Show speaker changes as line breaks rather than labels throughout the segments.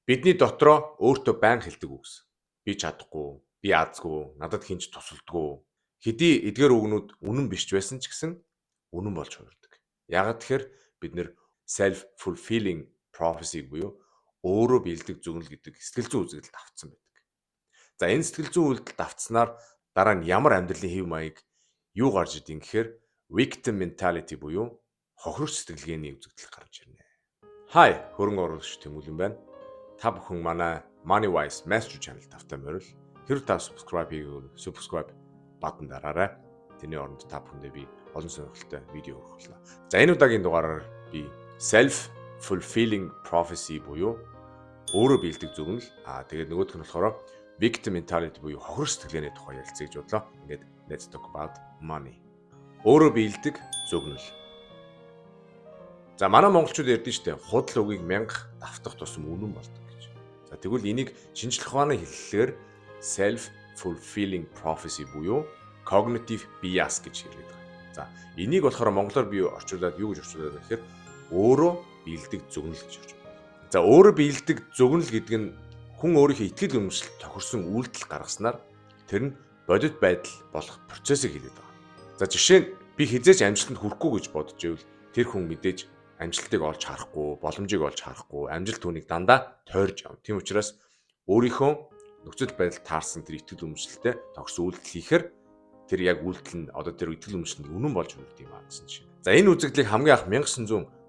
Бидний дотроо өөртөө байн хэлдэг үгс. Би чадахгүй, би азгүй, надад хинч тусалдгүй. Хэдий эдгээр үгнүүд үнэн биш ч байсан ч гэсэн үнэн болж хувирдаг. Яагаад тэгэхээр бид нэр self fulfilling prophecy буюу өөрөө биелдэг зүгнэл гэдэг сэтгэл зүйн үзэгдэлд автсан байдаг. За энэ сэтгэл зүйн үйлдэлд автснаар дараа нь ямар амьдралын хэв маяг юу гарч идэв гэхээр victim mentality буюу хохирогч сэтгэлгээний үзэгдэл гарч ирнэ. Хай, хөрөнгө оруулагч Тэмүүлэн байна. Та бүхэн манай Money Wise Master Channel тавтай морил. Хэрвээ та subscribe хийгээгүй subscribe бутан дараарай. Тэрний оронд та бүхэндээ би олон сонирхолтой видео өргөхлөө. За энэ удаагийн дугаараар би self fulfilling prophecy буюу өөрөө биелдэг зүгнэл тэгээд нөгөөх нь болохоор victim mentality буюу хохирох сэтгэлгээний тухай ярилцъя гэж бодлоо. Ингээд let's talk about money. Өөрөө биелдэг зүгнэл. За манай монголчууд ярьдэн штэ худал үгийг 1000 давтах тусам үнэн болдог гэж. За тэгвэл энийг шинжлэх ухааны хэллэгээр self fulfilling prophecy буюу cognitive bias гэж хэлээд байгаа. За энийг болохоор монголоор би орчуулад юу гэж орчуулад байгаа гэхээр өөрөө биелдэг зүгнэл гэж орчуулж байна. За өөрөө биелдэг зүгнэл гэдэг нь хүн өөрийнхөө итгэл үнэмшил тохирсон үйлдэл гаргаснаар тэр нь бодит байдал болох процессыг хэлээд байгаа. За жишээ нь би хизээч амжилтанд хүрэхгүй гэж бодож ивэл тэр хүн мэдээж амжилтыг олж харахгүй, боломжийг олж харахгүй, амжилт түүнийг дандаа тойрж явна. Тийм учраас өөрийнхөө нөхцөл байдал таарсан тэр итгэл үнэмшилтэй тогтсон үйлдэл хийхээр тэр яг үйлдэл нь одоо тэр итгэл үнэмшил нь үнэн болж үрд юм аа гэсэн чинь. За энэ үзэгдлийг хамгийн анх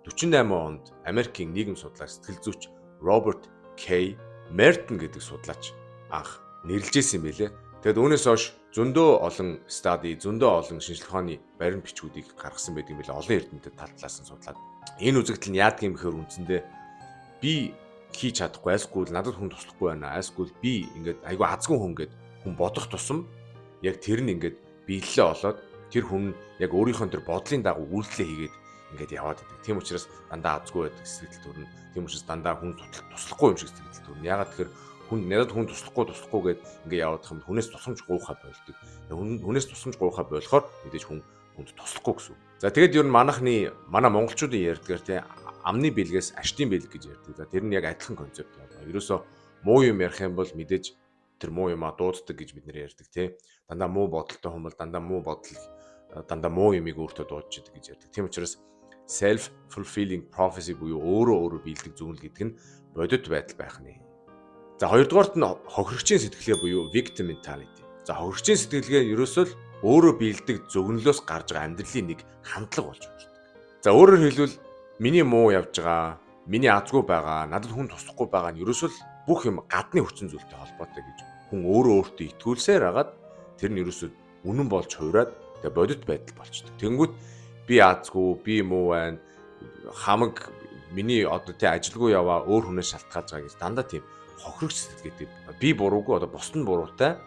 1948 онд Америкийн нийгэм судлаач сэтгэл зүйч Роберт К. Мертон гэдэг судлаач анх нэрлэжсэн юм байлээ. Тэгэд үүнээс хойш зөндөө олон стади, зөндөө олон шинжлэх ухааны баримт бичгүүдийг гаргасан байдаг юм байлээ. Олон эрдэмтэд талтлаасан судлаад. Энэ үзэгдэл нь яадаг юм гэхээр үндсэндээ би хийж чадахгүй, айсгүй надад хүн туслахгүй байна. Айсгүй би ингээд айгүй азгүй хүн гэд хүн бодох тусам яг тэр нь ингээд биелэлээ олоод тэр хүн яг өөрийнхөө тэр бодлын дагуу үйлдэлээ хийгээд ингээд яваад байдаг. Тийм учраас дандаа азгүй байдаг сэтгэл төрнө. Тийм учраас дандаа хүн туслахгүй юм шиг сэтгэл төрнө. Ягаад тэгэхээр хүн надад хүн туслахгүй гэд ингээд яваад хам хүнээс тусламж гуйхаа болдог. Хүнээс тусламж гуйхаа болохоор мэдээж хүнд туслахгүй гэсэн. За тэгээд ер нь манай монголчуудын ярьдгаар тий амны бэлгээс аштын бэлэг гэж ярьдаг. За тэр нь яг адилхан концепт байна. Ерөөсөө муу юм ярих юм бол мэдээж тэр муу юмаа дууддаг гэж бид нэр ярьдаг тий. Дандаа муу бодолтой хүн бол дандаа муу юмыг өөртөө дуудаж идэг гэж ярьдаг. Тийм учраас self fulfilling prophecy буюу өөрөө биелдэг зүгнэл гэдэг нь бодит байдал байх нэ. За хоёрдугаарт нь хохирогчийн сэтгэлгээ буюу victim mentality. За хохирогчийн сэтгэлгээ ерөөсөө л өөрөө биелдэг зөвгнөлөөс гарч байгаа амьдралын нэг хандлага болж байна. За өөрөөр хэлбэл миний муу явж байгаа, миний азгүй байгаа, надад хүн туслахгүй байгаа нь ерөөсөө л бүх юм гадны хүчин зүйлтэй холбоотой гэж хүн өөртөө итгүүлсээр хагаад тэр нь ерөөсөө үнэн болж хувираад тэгээ бодит байдал болчдөг. Тэнгүүт би азгүй, би муу байна, хамаг миний одоо тий ажилгүй яваа өөр хүнээс шалтгаалж байгаа гэж дандаа тийм хохирогч сэтгэлгээтэй. Би буруугүй одоо бусд нь буруутай.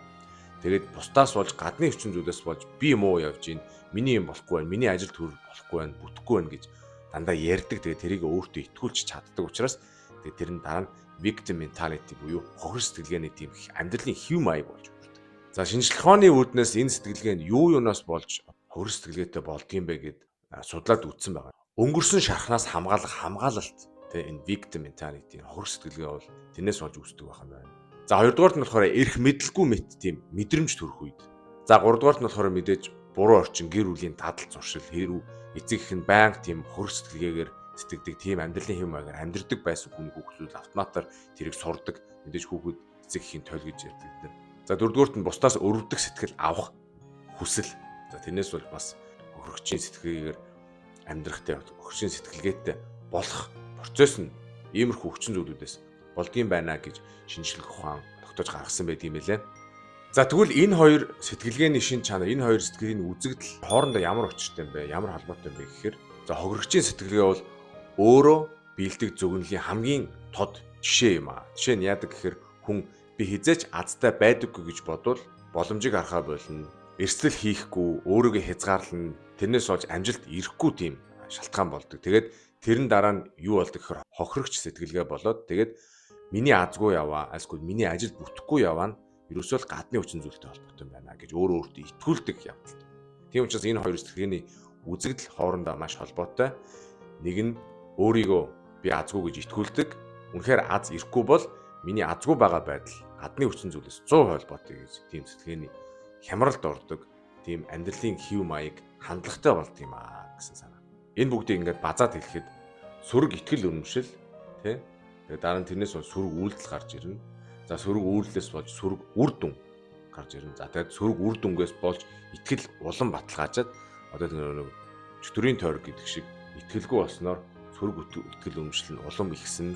Тэгээд бусдаас болж гадны хүчин зүйлээс болж би муу явж гин, миний юм болохгүй байна, миний ажил төр болохгүй байна, бүтэхгүй байна гэж дандаа ярьдаг. Тэгээд тэрийг өөртөө итгүүлж чаддаг учраас тэгээд тэр нь дараа нь victim mentality буюу хохирох сэтгэлгээний тийм амьдралын хэв маяг болж байна. За шинжлэх ухааны үүднээс энэ сэтгэлгээ нь юу юунаас болж хохирох сэтгэлгээтэй болдгийм бэ гэд судлаад үзсэн байгаа. Өнгөрсөн шархнаас хамгаалалт тэгээ энэ victim mentality хохирох сэтгэлгээ бол тэрнээс болж үүсдэг байх юм байна. За хоёрдугаарт нь болохоор эрх мэдлгүй мэт тийм мэдрэмж төрөх үед. За гуравдугаарт нь болохоор мэдээж буруу орчин гэр бүлийн дадал зуршил хэрүү эцэг их нь байнга тийм хохирох сэтгэлгээгээр сэтгэдэг тийм амьдралын хэв маягаар амьдрдаг байсан хүний хүүхдүүд автоматар тэрийг сурдаг. Мэдээж хүүхэд эцэг ихийн тойл гэж ярьдаг. За дөрөвдүгээрт нь бусдаас өрөвдөх сэтгэл авах хүсэл. За тэрнээс бол бас хохирогчийн сэтгэлгээгээр амьдрахтай хохирогчийн сэтгэлгээтэй болох процесс нь иймэрхүү хүчин зүйлүүдээс болдгийм байна гэж шинжлэх ухаан тогтоож гаргасан байт юм лээ. За тэгвэл энэ хоёр сэтгэлгээний шин чанар, энэ хоёр сэтгэлийн үзэгдэл хоорондоо ямар учиртай юм бэ? Ямар холбоотой юм бэ гэхээр за хохирогчийн сэтгэлгээ бол өөрөө биелдэг зөвгнөлийн хамгийн тод жишээ юм аа. Жишээ нь яадаг гэхээр хүн би хизээч азтай байдаггүй гэж бодвол боломжийг харахаа болно. Эрсдэл хийхгүй, өөрийгөө хязгаарлана. Тэрнээс болж амжилт ирэхгүй тийм шалтгаан болдог. Тэгээд тэрэн дараа нь юу болдог гэхээр хохирогч сэтгэлгээ болоод тэгээд миний азгүй яваа, альсгүй миний ажил бүтэхгүй яваа нь ерөөсөө л гадны хүчин зүйлтэй холбоотой юм байна гэж өөртөө итгүүлдэг явдал. Тийм учраас энэ хоёр сэтгэлгээний үзэгдэл хоорондоо маш холбоотой. Нэг нь өөрийгөө би азгүй гэж итгүүлдэг. Үнэхээр аз ирэхгүй бол миний азгүй байгаа байдал гадны хүчин зүйлээс 100% холбоотой гэж тийм сэтгэлгээний хямралд ордог, тийм амьдралын хэв маяг хандлагатай болд юм гэсэн санаа. Энэ бүгдийг ингээд базаад хэлэхэд сүрэг итгэл үнэмшил тий. Тэгээд дараа нь тэрнээс бол сүрэг үйлдэл гарч ирнэ. За сүрэг үйлдэлээс болж сүрэг үр дүн гарч ирнэ. За тэгээд сүрэг үр дүнгээс болж итгэл улам баталгаажаад одоо нэг чөтгөрийн тойрог гэдэг шиг итгэлгүй болсноор сүрэг итгэл үнэмшил нь улам ихсэн.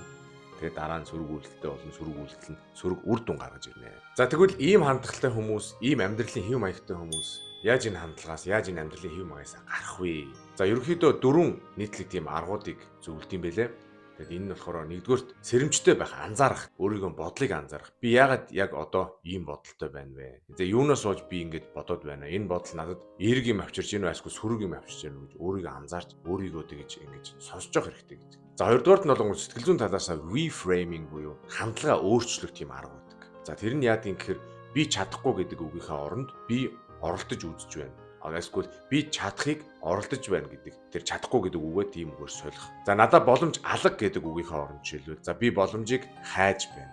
Тэгээд дараа нь сүрэг үйлдэлтэй болон сүрэг үйлдэл нь сүрэг үр дүн гаргаж ирнэ. За тэгвэл ийм хандлагатай хүмүүс, ийм амьдралын хэв маягтай хүмүүс яаж энэ хандлагаас, яаж энэ амьдралын хэв маягаас гарах вэ? За ерөнхийдөө 4 нийтлэг тийм аргуудыг зөвлөд юм бэлээ. Тэгэд энэ нь болохоор нэгдүгээрт сэрэмжтэй байх, анзаарах, өөрийнхөө бодлыг анзаарах. Би яагаад яг одоо ийм бодолтой байна вэ? Тэгээ юунаас болж би ингэж бодоод байна? Энэ бодол надад эерэг юм авчирч гэнэ вэ? Эсвэл сүрэг юм авчирч гэнэ вэ гэж өөрийгөө анзаарч өөрийгөө тэгж ингэж сонсож явах хэрэгтэй гэж. За хоёрдугаарт нь бол сэтгэл зүйн талаас нь reframing буюу хандлага өөрчлөх тийм арга байдаг. За тэр нь яадаг юм гэхээр би чадахгүй гэдэг үгийнхээ оронд би оролдож үзэж байна. Эсвэл би чадахыг оролдож байна гэдэг. Тэр чадахгүй гэдэг үгээ тийм үгээр солих. За надад боломж алга гэдэг үгийнхээ оронд жишээлбэл за би боломжийг хайж байна.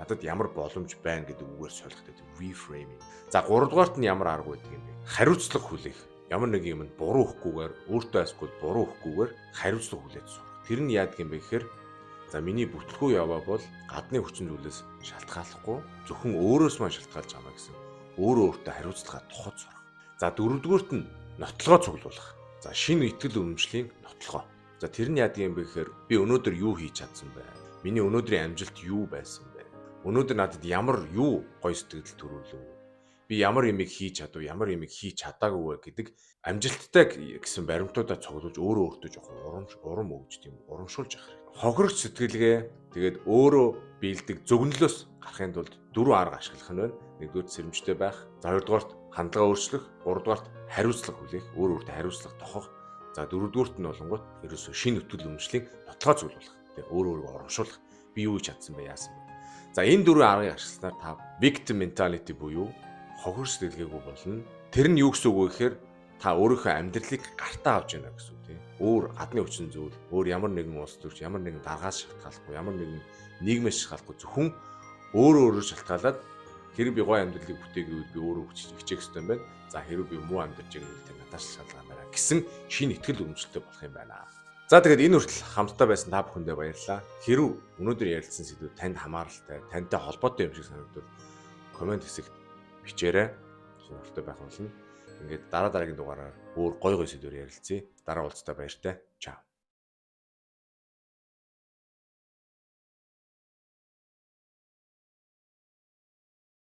Надад ямар боломж байна гэдэг үгээр солих гэдэг reframing. За гуравдугаарт нь ямар арга байдаг юм бэ? Хариуцлага хүлээх. Ямар нэг юмд буруу өгөхгүйгээр, өөртөө эсвэл буруу өгөхгүйгээр хариуцлага хүлээж сурах. Тэр нь яадаг юм бэ гэхээр за миний бүтлгүй яваа бол гадны хүчин зүйлээс шалтгааллахгүй зөвхөн өөрөөс мань шалтгаалж байгаа гэсэн. Өөрөө өөртөө хариуцлага тухад сурах. За дөрөвдүгüүрт нь нотлогоо цуглуулах. За шинэ итгэл үнэмшлийн нотлогоо. За тэр нь яадаг юм бэ гэхээр би өнөөдөр юу хийж чадсан бэ? Миний өнөөдрийн амжилт юу байсан бэ? Өнөөдөр надад ямар юу гоё сэтгэл төрүүлв? Би ямар юмыг хийж чадав, ямар юмыг хийж чадаагүй вэ гэдэг амжилттай гэсэн баримтуудаа цуглуулж өөрөө өөртөө жоохон урам өгч тийм урамшуулж явах хэрэгтэй. Хохирогч сэтгэлгээ тэгээд өөрөө биелдэг зөгнөлөөс гарахын тулд 4 арга ашиглах нь байна. Нэгдүгээр сэрэмжтэй байх, за хоёрдугаарт хандлага өөрчлөх, гуравдугаарт хариуцлага хүлээх, өөр өөртөө хариуцлага тохох. За дөрөвдүгээрт нь болонгууд ерөөсөө шинэ итгэл үнэмшлийн нотлогоо цуглуулах. Тэгээ өөрөө өөрийгөө урамшуулах. Би юу хийж чадсан бэ, яасан бэ? За энэ 4 аргыг ашигласнаар та victim mentality буюу хохирогч сэтгэлгээгүй болно. Тэр нь юу гэсэн үг вэ гэхээр та өөрийнхөө амьдралыг гартаа авч яана гэсэн үг тийм. Өөр гадны хүчин зүйл, өөр ямар нэгэн улс төрч, ямар нэгэн даргаас шалтгаалахгүй, ямар нэгэн нийгмээс шалтгаалахгүй зөвхөн өөрөө шалтгаалаад хэрэг би гоё амьдралыг бүтээгээд би өөрөө хичээх хэрэгтэй юм байна. За хэрэг би муу амьдарч байгаа юм тийм надаас шалтгаалсан байна гэсэн шинэ итгэл үнэмшилтэй болох юм байна. За тэгээд энэ хүртэл хамтдаа байсан та бүхэндээ баярлалаа. Хэрэг өнөөдөр ярилцсан сэдвүүд танд хамааралтай, тантай холбоотой юм шиг санагдвал комент хэсэгт бичээрэй. Сонирхолтой байх болно. Ингээд дараа дараагийн дугаараар өөр гоё сэдвээр ярилцъя. Дараа уулзтаа баяртай. Чао.